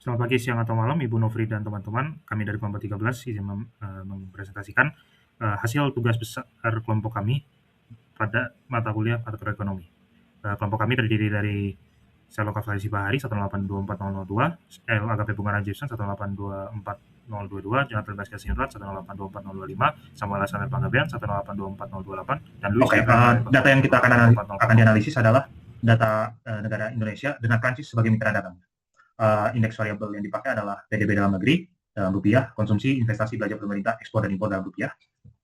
Selamat pagi, siang, atau malam, Ibu Nofri dan teman-teman. Kami dari kelompok 13 izin mempresentasikan hasil tugas besar kelompok kami pada mata kuliah makroekonomi. Kelompok kami terdiri dari Saloka Farisi Bahari 1824002, L. Agape Bungaran Gibson 1824022, Jonathan Basket Sinrat 1824025, Samuel Alexander Panggabean 1824028, dan Luis Oke, data yang kita akan dianalisis adalah data negara Indonesia dengan Prancis sebagai mitra dagang. Indeks variabel yang dipakai adalah PDB dalam negeri dalam rupiah, konsumsi, investasi, belanja pemerintah, ekspor dan impor dalam rupiah,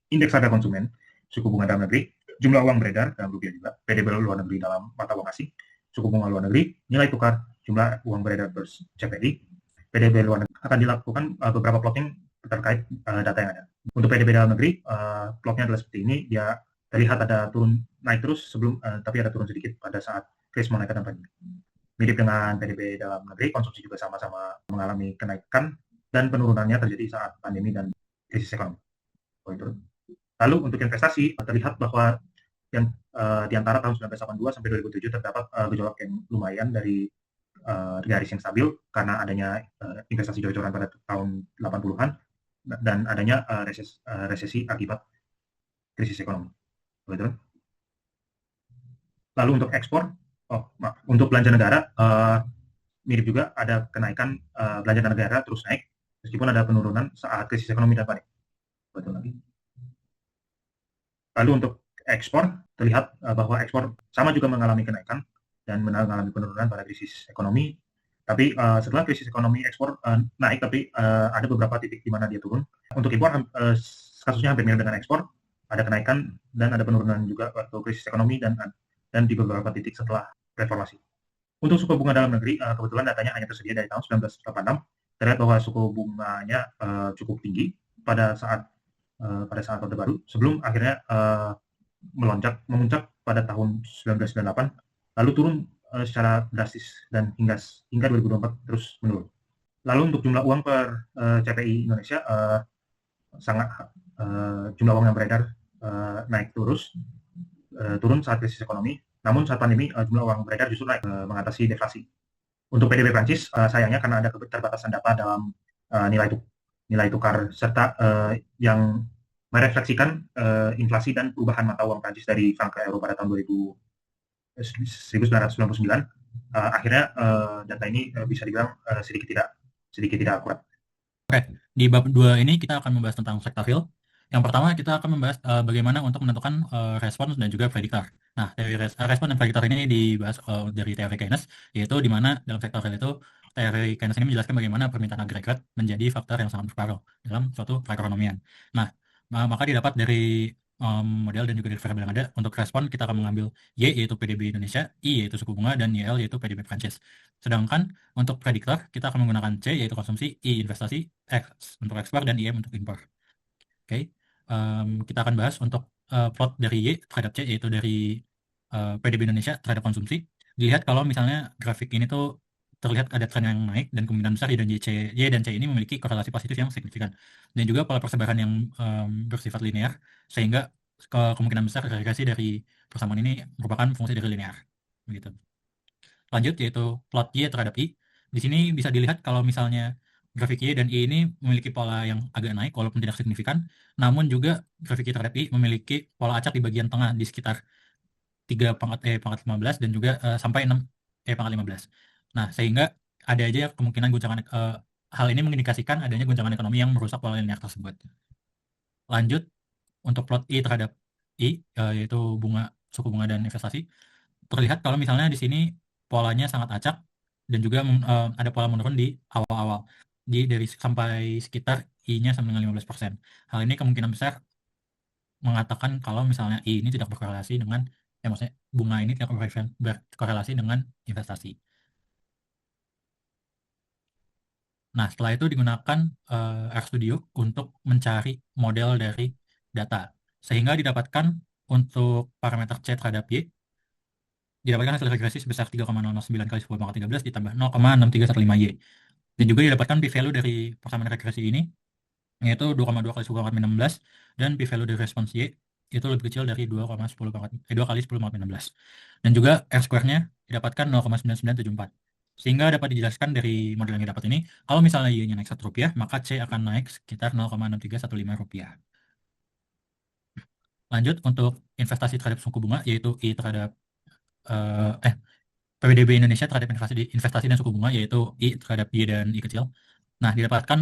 indeks harga konsumen, suku bunga dalam negeri, jumlah uang beredar dalam rupiah juga, PDB luar negeri dalam mata uang asing, suku bunga luar negeri, nilai tukar, jumlah uang beredar CPI, PDB luar negeri. Akan dilakukan beberapa plotting terkait data yang ada. Untuk PDB dalam negeri, plotnya adalah seperti ini. Dia terlihat ada turun naik terus sebelum, tapi ada turun sedikit pada saat krisis moneter dan pandemi. Mirip dengan PDB dalam negeri, konsumsi juga sama-sama mengalami kenaikan dan penurunannya terjadi saat pandemi dan krisis ekonomi. Lalu untuk investasi, terlihat bahwa yang di antara tahun 1982 sampai 2007 terdapat gejolak yang lumayan dari garis yang stabil karena adanya investasi jor-joran pada tahun 80-an dan adanya resesi akibat krisis ekonomi. Betul. Lalu untuk ekspor, untuk belanja negara, mirip juga ada kenaikan belanja negara terus naik meskipun ada penurunan saat krisis ekonomi dan pandemi. Betul lagi. Lalu untuk ekspor, terlihat bahwa ekspor sama juga mengalami kenaikan dan mengalami penurunan pada krisis ekonomi. Tapi setelah krisis ekonomi ekspor naik, tapi ada beberapa titik di mana dia turun. Untuk impor, kasusnya hampir mirip dengan ekspor, ada kenaikan dan ada penurunan juga waktu krisis ekonomi dan di beberapa titik setelah reformasi. Untuk suku bunga dalam negeri, kebetulan datanya hanya tersedia dari tahun 1986. Terlihat bahwa suku bunganya cukup tinggi pada saat Orde Baru, sebelum akhirnya memuncak pada tahun 1998, lalu turun secara drastis dan hingga 2024 terus menurun. Lalu untuk jumlah uang per CPI Indonesia, jumlah uang yang beredar naik turun saat krisis ekonomi. Namun saat pandemi jumlah uang beredar justru naik mengatasi deflasi. Untuk PDB Prancis, sayangnya karena ada keterbatasan data dalam nilai tukar serta yang merefleksikan inflasi dan perubahan mata uang Prancis dari franc ke euro pada tahun 1999, akhirnya data ini bisa dibilang sedikit tidak akurat. Oke, di bab 2 ini kita akan membahas tentang sektoril. Yang pertama kita akan membahas bagaimana untuk menentukan respons dan juga prediktor. Nah, dari respons dan prediktor ini dibahas dari teori Keynes, yaitu di mana dalam sektoril itu teori Keynes ini menjelaskan bagaimana permintaan agregat menjadi faktor yang sangat berpengaruh dalam suatu perekonomian. Nah, maka didapat dari model dan juga dari variabel yang ada. Untuk respon kita akan mengambil Y yaitu PDB Indonesia, I yaitu suku bunga, dan YL yaitu PDB Prancis. Sedangkan untuk prediktor kita akan menggunakan C yaitu konsumsi, I investasi, X untuk ekspor, dan IM untuk impor. Oke, kita akan bahas untuk plot dari Y terhadap C yaitu dari PDB Indonesia terhadap konsumsi. Dilihat kalau misalnya grafik ini tuh terlihat ada tren yang naik dan kemungkinan besar Y dan C ini memiliki korelasi positif yang signifikan dan juga pola persebaran yang bersifat linear sehingga kemungkinan besar regresi dari persamaan ini merupakan fungsi dari linear begitu. Lanjut yaitu plot Y terhadap I. Di sini bisa dilihat kalau misalnya grafik Y dan I ini memiliki pola yang agak naik walaupun tidak signifikan, namun juga grafik Y terhadap I memiliki pola acak di bagian tengah di sekitar 3 pangkat pangkat 15 dan juga sampai 6 pangkat 15. Nah, sehingga ada aja kemungkinan guncangan hal ini mengindikasikan adanya guncangan ekonomi yang merusak pola linear tersebut. Lanjut untuk plot I terhadap I yaitu suku bunga dan investasi. Terlihat kalau misalnya di sini polanya sangat acak dan juga ada pola menurun di awal-awal dari sampai sekitar I-nya sampai dengan 15%. Hal ini kemungkinan besar mengatakan kalau misalnya I ini tidak berkorelasi dengan maksudnya bunga ini tidak berkorelasi dengan investasi. Nah, setelah itu digunakan RStudio untuk mencari model dari data sehingga didapatkan untuk parameter C terhadap Y didapatkan hasil regresi sebesar 3,009 kali 10 pangkat 13 ditambah 0,6315Y. Dan juga didapatkan p-value dari persamaan regresi ini, yaitu 2,2 kali 10 pangkat 16, dan p-value dari respons Y itu lebih kecil dari 2 kali 10 pangkat 16. Dan juga R-square-nya didapatkan 0,9974. Sehingga dapat dijelaskan dari model yang didapat ini, kalau misalnya Y-nya naik Rp1, maka C akan naik sekitar 0,6315 rupiah. Lanjut untuk investasi terhadap suku bunga, yaitu I terhadap PWDB Indonesia terhadap investasi dan suku bunga, yaitu I terhadap Y dan I kecil. Nah, didapatkan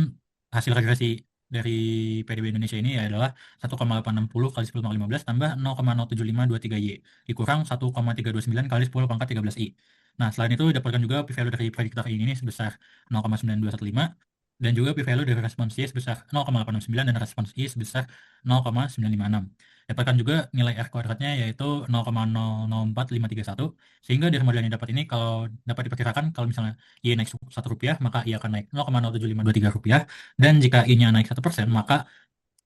hasil regresi dari PDB Indonesia ini adalah 1,860 kali 10 pangkat 15 tambah 0,07523 Y dikurang 1,329 kali 10 pangkat 13 I. Nah, selain itu didapatkan juga p-value dari prediktor I ini sebesar 0,9215 dan juga p-value dari respons Y sebesar 0,869 dan respons I sebesar 0,956. Dapatkan juga nilai R kuadratnya yaitu 0,004531, sehingga dari model yang dapat ini kalau dapat diperkirakan kalau misalnya Y naik Rp1, maka I akan naik 0,07523 rupiah, dan jika I-nya naik 1%, maka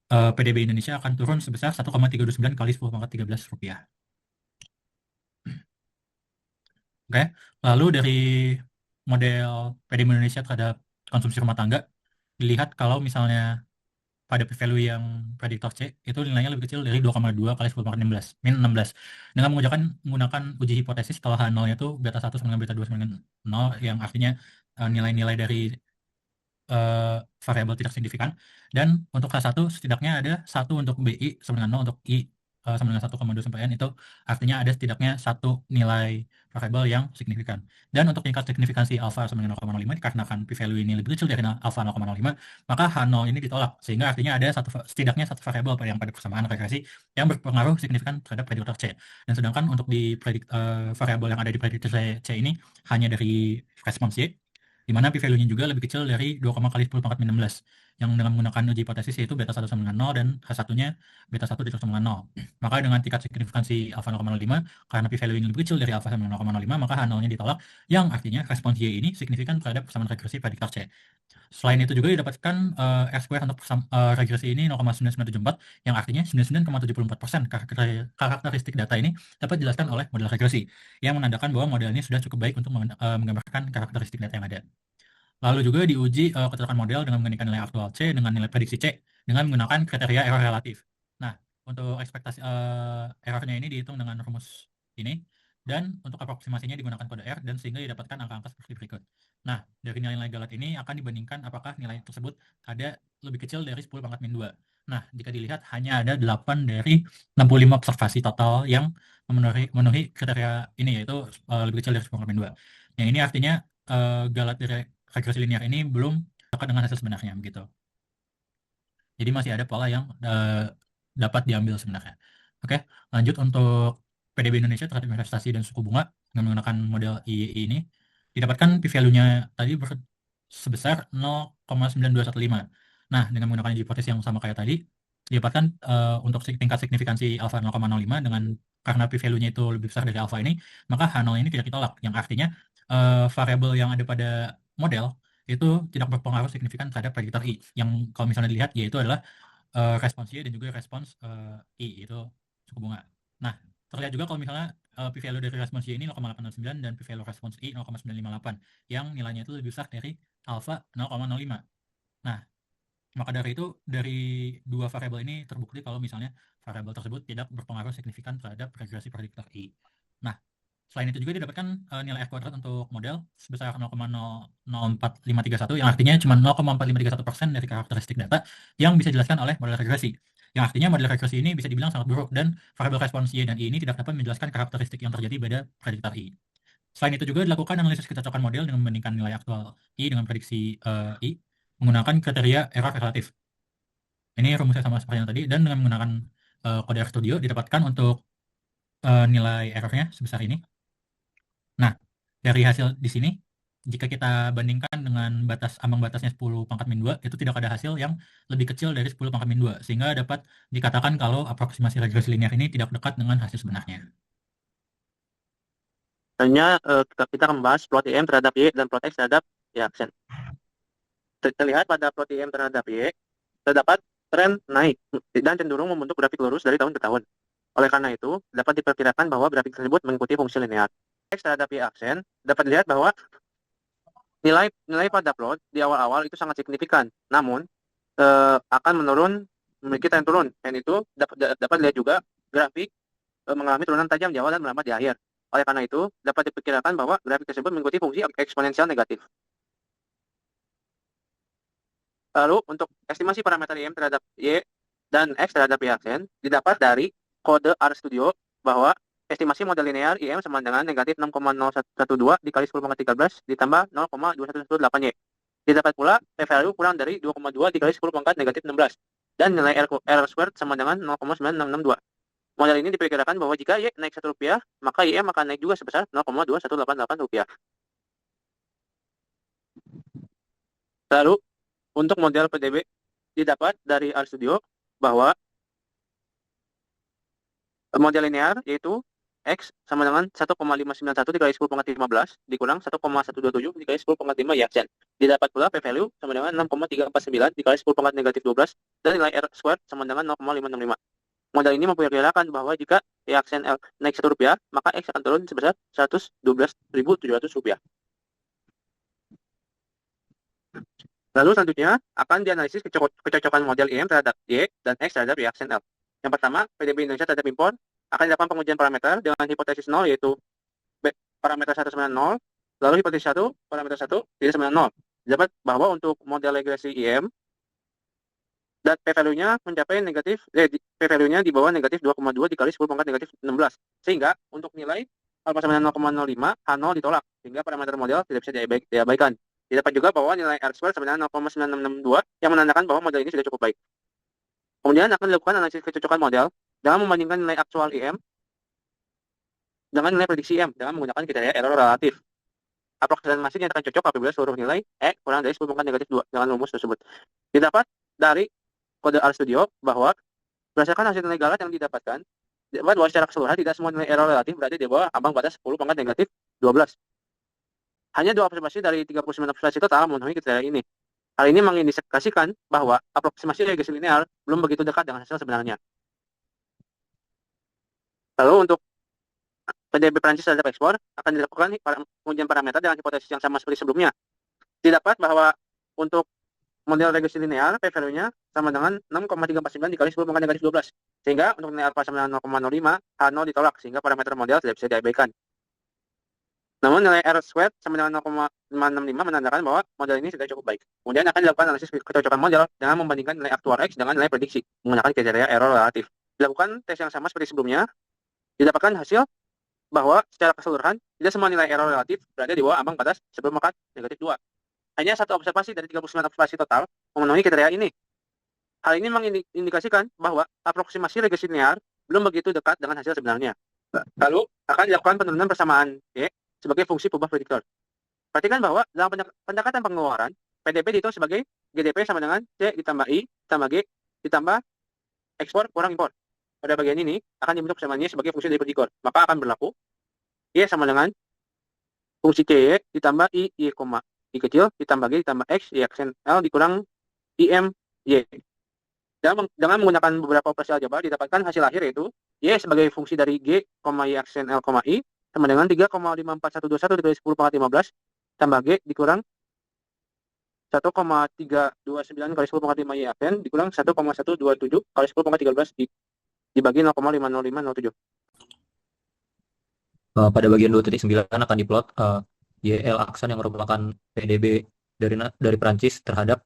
PDB Indonesia akan turun sebesar 1,329 kali 10 pangkat 13 rupiah. Oke, lalu dari model PDB Indonesia terhadap konsumsi rumah tangga, dilihat kalau misalnya pada p-value yang prediktor C itu nilainya lebih kecil dari 2,2 kali 10 pangkat 16, min 16. Dengan menggunakan uji hipotesis kalau H0-nya itu beta 1 sama dengan beta 2 sama dengan 0, yang artinya nilai-nilai dari variabel tidak signifikan, dan untuk H1 setidaknya ada 1 untuk BI sama dengan 0, untuk I sama dengan 1,2 sampai N, itu artinya ada setidaknya satu nilai variabel yang signifikan. Dan untuk tingkat signifikansi alfa sama dengan 0,05 dikarenakan p-value ini lebih kecil dari alfa 0,05, maka H0 ini ditolak, sehingga artinya ada setidaknya satu variabel yang pada persamaan regresi yang berpengaruh signifikan terhadap prediktor C. Dan sedangkan untuk di variabel yang ada di prediktor C ini hanya dari respons Y, di mana p-value-nya juga lebih kecil dari 2, kali 10 pangkat 16, yang dengan menggunakan uji hipotesis yaitu beta 1 sama dengan 0 dan H1-nya beta 1 ditolak sama dengan 0. Maka dengan tingkat signifikansi alfa 0,05, karena p-value ini lebih kecil dari alfa sama dengan 0,05, maka H0-nya ditolak, yang artinya respons Y ini signifikan terhadap persamaan regresi prediktor C. Selain itu juga didapatkan R-square untuk regresi ini 0,9974, yang artinya 99,74% karakteristik data ini dapat dijelaskan oleh model regresi, yang menandakan bahwa model ini sudah cukup baik untuk menggambarkan karakteristik data yang ada. Lalu juga diuji kecocokan model dengan menggunakan nilai aktual C dengan nilai prediksi C dengan menggunakan kriteria error relatif. Nah, untuk ekspektasi errornya ini dihitung dengan rumus ini, dan untuk aproksimasinya digunakan kode R, dan sehingga didapatkan angka-angka seperti berikut. Nah, dari nilai-nilai galat ini akan dibandingkan apakah nilai tersebut ada lebih kecil dari 10 pangkat min 2. Nah, jika dilihat hanya ada 8 dari 65 observasi total yang memenuhi kriteria ini, yaitu lebih kecil dari 10 pangkat min 2. Yang ini artinya galat dari regresi linear ini belum dekat dengan hasil sebenarnya begitu. Jadi masih ada pola yang dapat diambil sebenarnya. Oke, lanjut untuk PDB Indonesia terhadap investasi dan suku bunga dengan menggunakan model IEI ini, didapatkan p-value-nya tadi sebesar 0,9215. Nah, dengan menggunakan hipotesis yang sama kayak tadi, didapatkan untuk tingkat signifikansi alfa 0,05 dengan karena p-value-nya itu lebih besar dari alfa ini, maka H0 ini tidak ditolak, yang artinya variabel yang ada pada model itu tidak berpengaruh signifikan terhadap prediktor I, yang kalau misalnya dilihat yaitu adalah respons Y dan juga respons I, itu suku bunga. Nah, terlihat juga kalau misalnya p-value dari respons Y ini 0,809 dan p-value respons I 0,958, yang nilainya itu lebih besar dari alfa 0,05. Nah, maka dari itu dari dua variabel ini terbukti kalau misalnya variabel tersebut tidak berpengaruh signifikan terhadap regresi prediktor I. Nah, selain itu juga didapatkan nilai R kuadrat untuk model sebesar 0,04531, yang artinya cuma 0,4531% dari karakteristik data yang bisa dijelaskan oleh model regresi. Yang artinya model regresi ini bisa dibilang sangat buruk, dan variabel respons Y dan I ini tidak dapat menjelaskan karakteristik yang terjadi pada prediktor I. Selain itu juga dilakukan analisis kecocokan model dengan membandingkan nilai aktual I dengan prediksi I menggunakan kriteria error relatif. Ini rumusnya sama seperti yang tadi, dan dengan menggunakan kode RStudio didapatkan untuk nilai errornya sebesar ini. Nah, dari hasil di sini, jika kita bandingkan dengan ambang batasnya 10 pangkat min 2, itu tidak ada hasil yang lebih kecil dari 10 pangkat min 2, sehingga dapat dikatakan kalau aproksimasi regresi linear ini tidak dekat dengan hasil sebenarnya. Selanjutnya kita akan membahas plot IM terhadap Y dan plot X terhadap Y aksen. Terlihat pada plot IM terhadap Y, terdapat tren naik dan cenderung membentuk grafik lurus dari tahun ke tahun. Oleh karena itu, dapat diperkirakan bahwa grafik tersebut mengikuti fungsi linear. X terhadap Y aksen dapat dilihat bahwa nilai pada plot di awal-awal itu sangat signifikan, namun akan menurun, memiliki tren turun, dan itu dapat dilihat juga grafik mengalami turunan tajam di awal dan melambat di akhir. Oleh karena itu, dapat diperkirakan bahwa grafik tersebut mengikuti fungsi eksponensial negatif. Lalu, untuk estimasi parameter IM terhadap Y dan X terhadap Y aksen, didapat dari kode RStudio bahwa estimasi model linear IM sama dengan negatif 6,012 dikali 10 pangkat 13 ditambah 0,2118Y. Didapat pula p-value kurang dari 2,2 dikali 10 pangkat negatif 16. Dan nilai R squared sama dengan 0,9662. Model ini diperkirakan bahwa jika Y naik Rp1, maka IM akan naik juga sebesar 0,2188 rupiah. Lalu, untuk model PDB didapat dari RStudio bahwa model linear yaitu X sama dengan 1,591 dikali 10 pangkat 15 dikurang 1,127 dikali 10 pangkat 5 Y aksen. Didapat pula p-value sama dengan 6,349 dikali 10 pangkat negatif 12 dan nilai R squared sama dengan 0,565. Model ini memperkirakan bahwa jika Y aksen L naik Rp1, maka X akan turun sebesar Rp112.700. Lalu selanjutnya akan dianalisis kecocokan model IM terhadap Y dan X terhadap Y aksen L. Yang pertama, PDB Indonesia terhadap impor akan dilakukan pengujian parameter dengan hipotesis 0 yaitu parameter 1 sama dengan 0, lalu hipotesis 1 parameter 1 tidak sama dengan 0. Dapat bahwa untuk model regresi IM dan p-value-nya mencapai negatif p-value-nya di bawah negatif 2,2 dikali 10 pangkat negatif 16. Sehingga untuk nilai alfa sama dengan 0,05 H0 ditolak sehingga parameter model tidak bisa diabaikan. Didapat juga bahwa nilai R squared sama dengan 0,9662 yang menandakan bahwa model ini sudah cukup baik. Kemudian akan dilakukan analisis kecocokan model dengan membandingkan nilai aktual IM dengan nilai prediksi IM dengan menggunakan kriteria error relatif. Aproksimasi dinyatakan cocok apabila seluruh nilai E kurang dari 10 pangkat negatif 2 dengan rumus tersebut. Didapat dari kode RStudio bahwa berdasarkan hasil nilai galat yang didapatkan, dapat bahwa secara keseluruhan tidak semua nilai error relatif berada di bawah ambang batas 10 pangkat negatif 12. Hanya 2 observasi dari 39 observasi total memenuhi kriteria ini. Hal ini mengindikasikan bahwa aproksimasi regresi linear belum begitu dekat dengan hasil sebenarnya. Lalu untuk PDB Prancis terhadap ekspor akan dilakukan pengujian parameter dengan hipotesis yang sama seperti sebelumnya. Didapat bahwa untuk model regresi linear, p-value-nya sama dengan 6,349 dikali 10 pangkat negatif 12. Sehingga untuk nilai alfa sama dengan 0,05, H0 ditolak sehingga parameter model tidak bisa diabaikan. Namun nilai R squared sama dengan 0,565 menandakan bahwa model ini sudah cukup baik. Kemudian akan dilakukan analisis kecocokan model dengan membandingkan nilai aktual X dengan nilai prediksi menggunakan kriteria error relatif. Dilakukan tes yang sama seperti sebelumnya, didapatkan hasil bahwa secara keseluruhan tidak semua nilai error relatif berada di bawah ambang batas sebelum pangkat negatif 2. Hanya 1 observasi dari 39 observasi total memenuhi kriteria ini. Hal ini mengindikasikan bahwa aproksimasi regresi linear belum begitu dekat dengan hasil sebenarnya. Lalu akan dilakukan penurunan persamaan Y sebagai fungsi perubahan prediktor. Perhatikan bahwa dalam pendekatan pengeluaran, PDB dihitung sebagai GDP sama dengan C ditambah I ditambah G ditambah ekspor kurang impor. Pada bagian ini akan dibentuk persamaan Y sebagai fungsi dari prediktor. Maka akan berlaku Y sama dengan fungsi CY ditambah I kecil ditambah G ditambah X Y aksen L dikurang IM Y. Dengan menggunakan beberapa operasi aljabar didapatkan hasil akhir yaitu Y sebagai fungsi dari G, Y aksen L, I sama dengan 3,54121 dikali 10 pangkat 15 tambah G dikurang 1,329 kali 10 pangkat 5 Y aksen dikurang 1,127 kali 10 pangkat 13 dibagi 0,50507. Pada bagian 2.9 akan diplot YL aksen yang merupakan PDB dari Prancis terhadap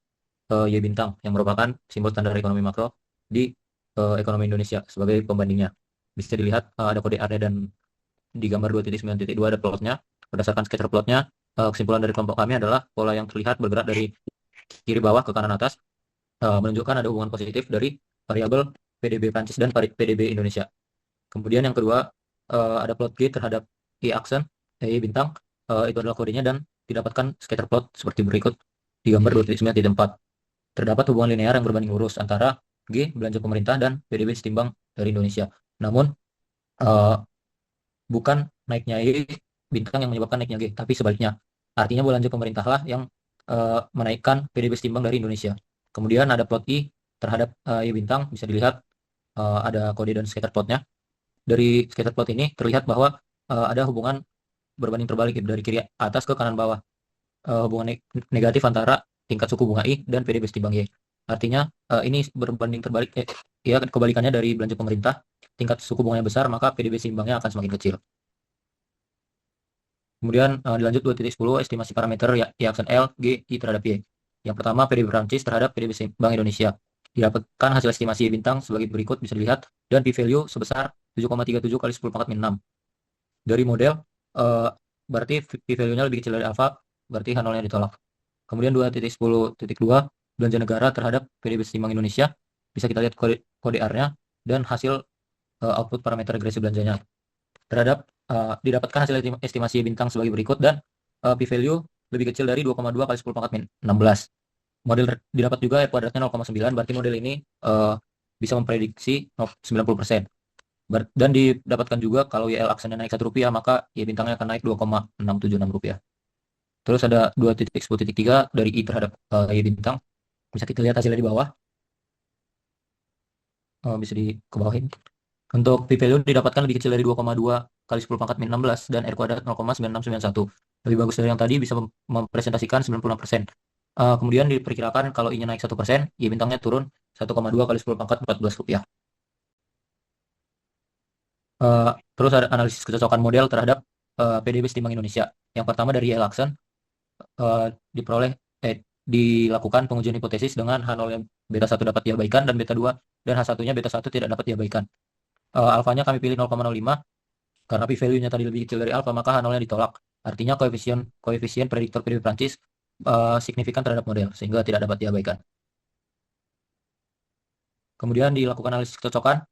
Y bintang yang merupakan simbol standar ekonomi makro di ekonomi Indonesia sebagai pembandingnya. Bisa dilihat ada kode R dan di gambar 2.9.2 ada plotnya. Berdasarkan scatter plotnya, kesimpulan dari kelompok kami adalah pola yang terlihat bergerak dari kiri bawah ke kanan atas menunjukkan ada hubungan positif dari variabel PDB Prancis dan PDB Indonesia. Kemudian yang kedua ada plot G terhadap Y aksen, Y bintang, itu adalah kodenya dan didapatkan scatter plot seperti berikut di gambar 2.9.4. Terdapat hubungan linear yang berbanding lurus antara G belanja pemerintah dan PDB setimbang dari Indonesia. Namun bukan naiknya Y bintang yang menyebabkan naiknya G, tapi sebaliknya. Artinya belanja pemerintahlah yang menaikkan PDB setimbang dari Indonesia. Kemudian ada plot I terhadap Y bintang, bisa dilihat ada kode dan scatter plotnya. Dari scatter plot ini terlihat bahwa ada hubungan berbanding terbalik dari kiri atas ke kanan bawah. Hubungan negatif antara tingkat suku bunga I dan PDB setimbang Y. Artinya ini berbanding terbalik, ya kebalikannya dari belanja pemerintah, tingkat suku bunganya besar maka PDB seimbangnya akan semakin kecil. Kemudian dilanjut 2.10 estimasi parameter Y aksen L, G, I terhadap Y. Yang pertama PDB Prancis terhadap PDB Bank Indonesia. Didapatkan hasil estimasi Y bintang sebagai berikut bisa dilihat dan P-value sebesar 7,37 kali 10 pangkat min 6. Dari model berarti P-value-nya lebih kecil dari alfa, berarti H0-nya ditolak. Kemudian 2.10.2 belanja negara terhadap PDB Bank Indonesia. Bisa kita lihat kode R-nya dan hasil output parameter regresi belanjanya. Didapatkan hasil estimasi bintang sebagai berikut dan P-value lebih kecil dari 2,2 kali 10 pangkat min 16. Model didapat juga R kuadratnya 0,9, berarti model ini bisa memprediksi 90%. Dan didapatkan juga kalau YL aksennya naik Rp1, maka Y bintangnya akan naik Rp2,676. Terus ada 2.10.3 dari I terhadap Y bintang. Bisa kita lihat hasilnya di bawah. Bisa ke bawahin. Untuk P-value didapatkan lebih kecil dari 2,2 kali 10 pangkat min 16 dan R kuadrat 0,9691. Lebih bagus dari yang tadi, bisa mempresentasikan 96%. Kemudian diperkirakan kalau I-nya naik 1%, Y bintangnya turun 1,2 kali 10 pangkat Rp14. Terus ada analisis kecocokan model terhadap PDB Bank Indonesia. Yang pertama dari YL aksen dilakukan pengujian hipotesis dengan H0 beta 1 dapat diabaikan dan beta 2 dan H1-nya beta 1 tidak dapat diabaikan. Alfanya kami pilih 0,05 karena P-value-nya tadi lebih kecil dari alfa, maka H0-nya ditolak. Artinya koefisien prediktor PDB Prancis signifikan terhadap model sehingga tidak dapat diabaikan. Kemudian dilakukan analisis kecocokan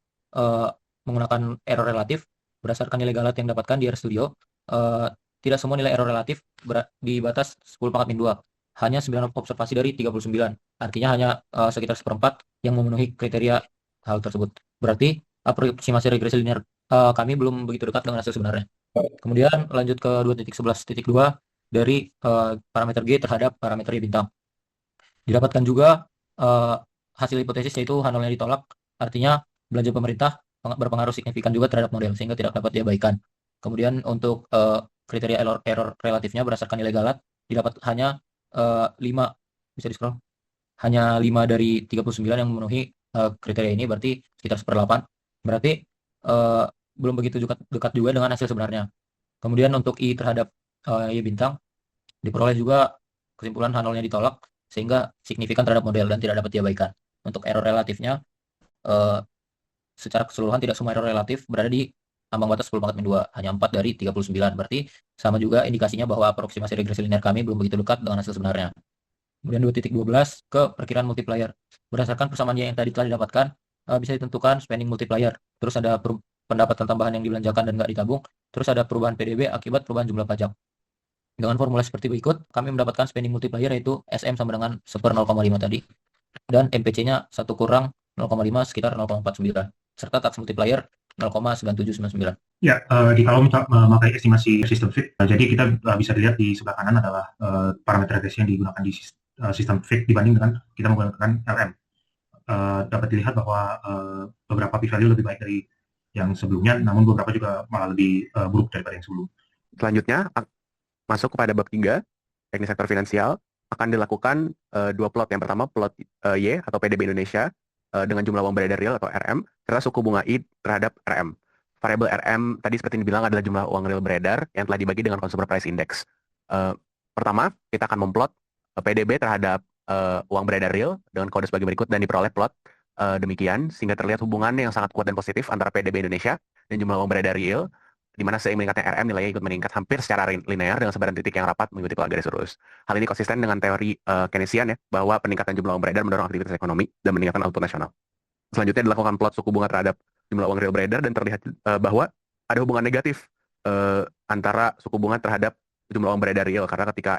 menggunakan error relatif berdasarkan nilai galat yang dapatkan di RStudio. Tidak semua nilai error relatif di batas 10 pangkat min 2. Hanya 9 observasi dari 39. Artinya hanya sekitar seperempat yang memenuhi kriteria hal tersebut. Berarti aproksimasi regresi linear kami belum begitu dekat dengan hasil sebenarnya. Kemudian lanjut ke 2.11.2 dari parameter G terhadap parameter Y bintang. Didapatkan juga hasil hipotesis yaitu H0-nya ditolak. Artinya belanja pemerintah berpengaruh signifikan juga terhadap model sehingga tidak dapat diabaikan. Kemudian untuk kriteria error relatifnya berdasarkan nilai galat didapat hanya 5, bisa di scroll, hanya 5 dari 39 yang memenuhi kriteria ini, berarti sekitar 1/8. Berarti belum begitu dekat juga dengan hasil sebenarnya. Kemudian untuk I terhadap Y bintang diperoleh juga kesimpulan H0-nya ditolak sehingga signifikan terhadap model dan tidak dapat diabaikan. Untuk error relatifnya secara keseluruhan tidak semua error relatif berada di ambang batas 10 pangkat min 2, hanya 4 dari 39. Berarti sama juga indikasinya bahwa aproksimasi regresi linear kami belum begitu dekat dengan hasil sebenarnya. Kemudian 2.12 ke perkiraan multiplier. Berdasarkan persamaan yang tadi telah didapatkan, bisa ditentukan spending multiplier. Terus ada pendapatan tambahan yang dibelanjakan dan nggak ditabung. Terus ada perubahan PDB akibat perubahan jumlah pajak. Dengan formula seperti berikut, kami mendapatkan spending multiplier yaitu SM sama dengan 1/0,5 tadi. Dan MPC-nya 1 kurang 0,5 sekitar 0,49. Serta tax multiplier 0,9799. Ya, kalau memakai estimasi sistem fit, jadi kita bisa dilihat di sebelah kanan adalah parameter regresi yang digunakan di sistem fit dibanding dengan kita menggunakan LM. Dapat dilihat bahwa beberapa p-value lebih baik dari yang sebelumnya, namun beberapa juga malah lebih buruk daripada yang sebelumnya. Selanjutnya, masuk kepada bab 3, teknik sektor finansial, akan dilakukan 2 plot. Yang pertama, plot Y atau PDB Indonesia dengan jumlah uang beredar real atau RM, serta suku bunga I terhadap RM. Variabel RM tadi seperti yang dibilang adalah jumlah uang real beredar yang telah dibagi dengan Consumer Price Index. Pertama, kita akan memplot PDB terhadap uang beredar real dengan kode sebagai berikut dan diperoleh plot demikian, sehingga terlihat hubungan yang sangat kuat dan positif antara PDB Indonesia dan jumlah uang beredar real, di mana seiring meningkatnya RM, nilainya ikut meningkat hampir secara linear dengan sebaran titik yang rapat mengikuti pola garis lurus. Hal ini konsisten dengan teori Keynesian ya, bahwa peningkatan jumlah uang beredar mendorong aktivitas ekonomi dan meningkatkan output nasional. Selanjutnya dilakukan plot suku bunga terhadap jumlah uang real beredar dan terlihat bahwa ada hubungan negatif antara suku bunga terhadap jumlah uang beredar real, karena ketika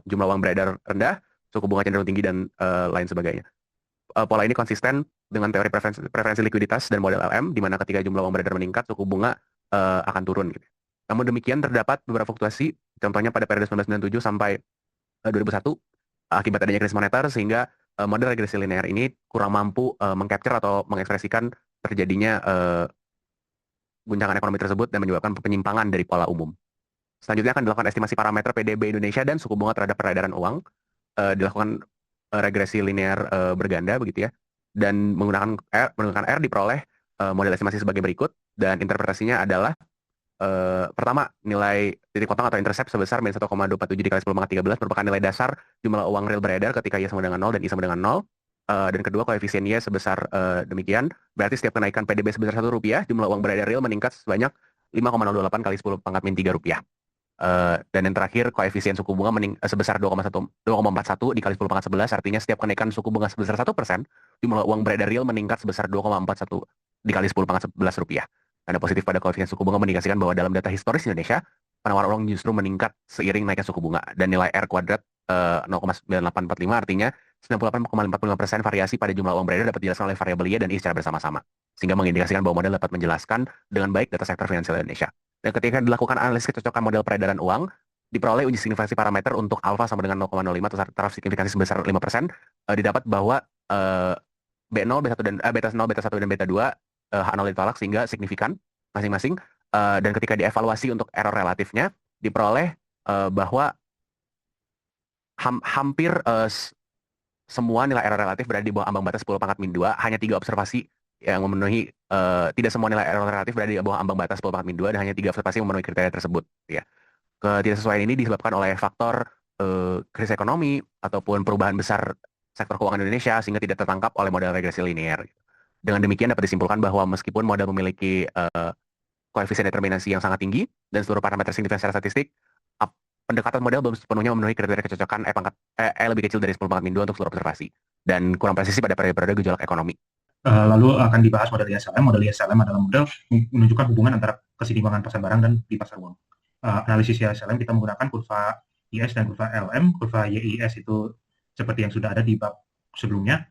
jumlah uang beredar rendah, suku bunga cenderung tinggi dan lain sebagainya. Pola ini konsisten dengan teori preferensi likuiditas dan model LM, di mana ketika jumlah uang beredar meningkat, suku bunga akan turun. Gitu. Namun demikian terdapat beberapa fluktuasi, contohnya pada periode 1997 sampai 2001, akibat adanya krisis moneter, sehingga model regresi linear ini kurang mampu mengcapture atau mengekspresikan terjadinya guncangan ekonomi tersebut dan menyebabkan penyimpangan dari pola umum. Selanjutnya akan dilakukan estimasi parameter PDB Indonesia dan suku bunga terhadap peredaran uang, dilakukan regresi linear berganda begitu ya, dan menggunakan R diperoleh model estimasi sebagai berikut, dan interpretasinya adalah Pertama, nilai titik potong atau intercept sebesar min 1,247 dikali 10 pangkat 13 merupakan nilai dasar jumlah uang real beredar ketika Y sama dengan 0 dan I sama dengan 0. Dan kedua, koefisien Y sebesar demikian. Berarti setiap kenaikan PDB sebesar Rp1, jumlah uang beredar real meningkat sebanyak 5,08 kali 10 pangkat min 3 rupiah. Dan yang terakhir, koefisien suku bunga sebesar 2,41 dikali 10 pangkat 11, artinya setiap kenaikan suku bunga sebesar 1%, jumlah uang beredar real meningkat sebesar 2,41 dikali 10 pangkat 11 rupiah. Tanda positif pada koefisien suku bunga mengindikasikan bahwa dalam data historis Indonesia, penawar uang justru meningkat seiring naiknya suku bunga. Dan nilai R kuadrat 0,9845 artinya 98,55% variasi pada jumlah uang beredar dapat dijelaskan oleh variabel Y dan I secara bersama-sama. Sehingga mengindikasikan bahwa model dapat menjelaskan dengan baik data sektor finansial Indonesia. Dan ketika dilakukan analisis kecocokan model peredaran uang, diperoleh uji signifikansi parameter untuk alfa sama dengan 0,05 atau taraf signifikansi sebesar 5%, didapat bahwa B0, B1 dan beta 0, beta 1 dan beta 2 H0 ditolak sehingga signifikan masing-masing. Dan ketika dievaluasi untuk error relatifnya, diperoleh bahwa hampir semua nilai error relatif berada di bawah ambang batas 10 pangkat min 2, hanya 3 observasi yang memenuhi, tidak semua nilai error relatif berada di bawah ambang batas 10 pangkat min 2, dan hanya 3 observasi yang memenuhi kriteria tersebut. Ya. Ketidaksesuaian ini disebabkan oleh faktor krisis ekonomi ataupun perubahan besar sektor keuangan Indonesia sehingga tidak tertangkap oleh model regresi linear. Dengan demikian dapat disimpulkan bahwa meskipun model memiliki koefisien determinasi yang sangat tinggi dan seluruh parameter signifikan secara statistik, pendekatan model belum sepenuhnya memenuhi kriteria kecocokan E lebih kecil dari 10 pangkat min 2 untuk seluruh observasi, dan kurang presisi pada periode gejolak ekonomi. Lalu akan dibahas model ISLM. Model ISLM adalah model menunjukkan hubungan antara keseimbangan pasar barang dan di pasar uang. Analisis ISLM kita menggunakan kurva IS dan kurva LM. Kurva YIS itu seperti yang sudah ada di bab sebelumnya,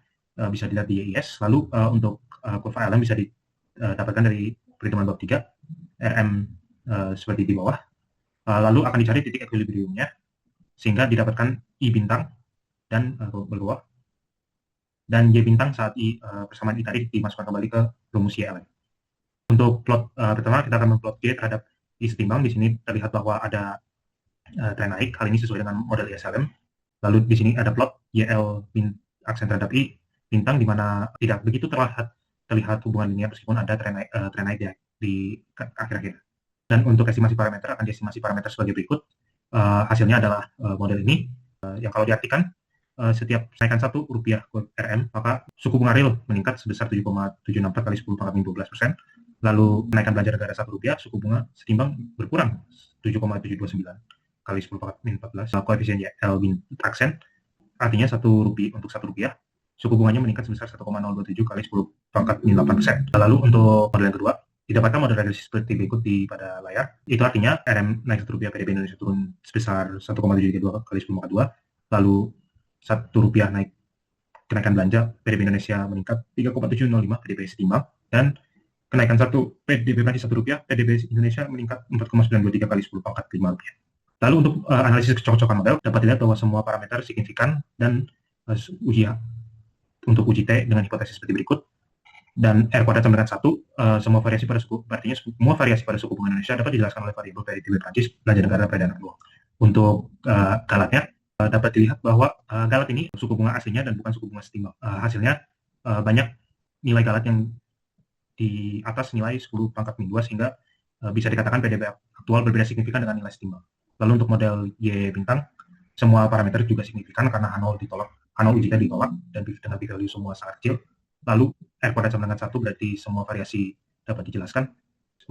bisa dilihat di YIS. Lalu untuk kurva LM bisa didapatkan dari perhitungan bab 3, RM seperti di bawah. Lalu akan dicari titik equilibriumnya sehingga didapatkan I bintang dan bawah, dan Y bintang saat persamaan I tadi dimasukkan kembali ke rumus YLM. Untuk plot pertama kita akan memplot Y terhadap I setimbang. Di sini terlihat bahwa ada tren naik. Hal ini sesuai dengan model ISLM. Lalu di sini ada plot YL aksen terhadap I bintang, di mana tidak begitu terlihat hubungan linear meskipun ada tren naik di akhir-akhir. Dan untuk estimasi parameter akan diestimasi parameter sebagai berikut. Hasilnya adalah model ini, yang kalau diartikan setiap kenaikan Rp1 RM, maka suku bunga real meningkat sebesar 7,764 kali 10 pangkat min 12%. Lalu kenaikan belanja negara Rp1, suku bunga setimbang berkurang 7,729 kali 10 pangkat min 14. Koefisien L aksen artinya Rp1 untuk Rp1, suku bunganya meningkat sebesar 1,027 kali 10 pangkat min 8%. Lalu untuk model yang kedua, didapatkan model regresi seperti berikut pada layar. Itu artinya RM naik Rp1, PDB Indonesia turun sebesar 1,732 kali 10 pangkat 2. Lalu Rp1 naik kenaikan belanja, PDB Indonesia meningkat 3,705, PDB setimbang. Dan kenaikan PDB Prancis Rp1, PDB Indonesia meningkat 4,923 kali 10 pangkat 5 rupiah. Lalu untuk analisis kecocokan model, dapat dilihat bahwa semua parameter signifikan dan untuk uji T dengan hipotesis seperti berikut. Dan R kuadrat sama dengan 1, semua variasi pada suku, artinya semua variasi pada suku bunga Indonesia dapat dijelaskan oleh variabel PDB Prancis, belanja negara, peredaran uang. Untuk galatnya, dapat dilihat bahwa galat ini suku bunga aslinya dan bukan suku bunga setimbang. Hasilnya banyak nilai galat yang di atas nilai 10 pangkat min 2 sehingga bisa dikatakan PDB aktual berbeda signifikan dengan nilai setimbang. Lalu untuk model Y bintang, semua parameter juga signifikan karena H0 ditolak, H0 uji T ditolak, dan dengan p-value semua sangat kecil. Lalu R kuadrat sama dengan 1 berarti semua variasi dapat dijelaskan.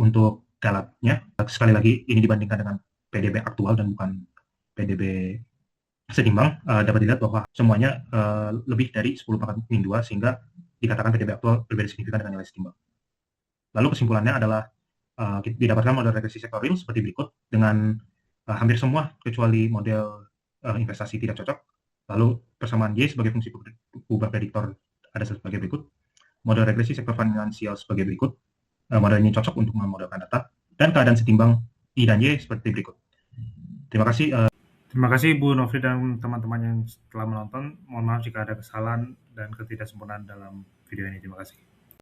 Untuk galatnya, sekali lagi ini dibandingkan dengan PDB aktual dan bukan PDB setimbang, dapat dilihat bahwa semuanya lebih dari 10 pangkat min 2 sehingga dikatakan PDB aktual berbeda signifikan dengan nilai setimbang. Lalu kesimpulannya adalah didapatkan model regresi sektor real seperti berikut dengan hampir semua kecuali model investasi tidak cocok. Lalu persamaan Y sebagai fungsi ubah prediktor ada sebagai berikut. Model regresi sektor finansial sebagai berikut. Model ini cocok untuk memodelkan data. Dan keadaan setimbang I dan Y seperti berikut. Terima kasih. Terima kasih Bu Nofri dan teman-teman yang telah menonton. Mohon maaf jika ada kesalahan dan ketidaksempurnaan dalam video ini. Terima kasih.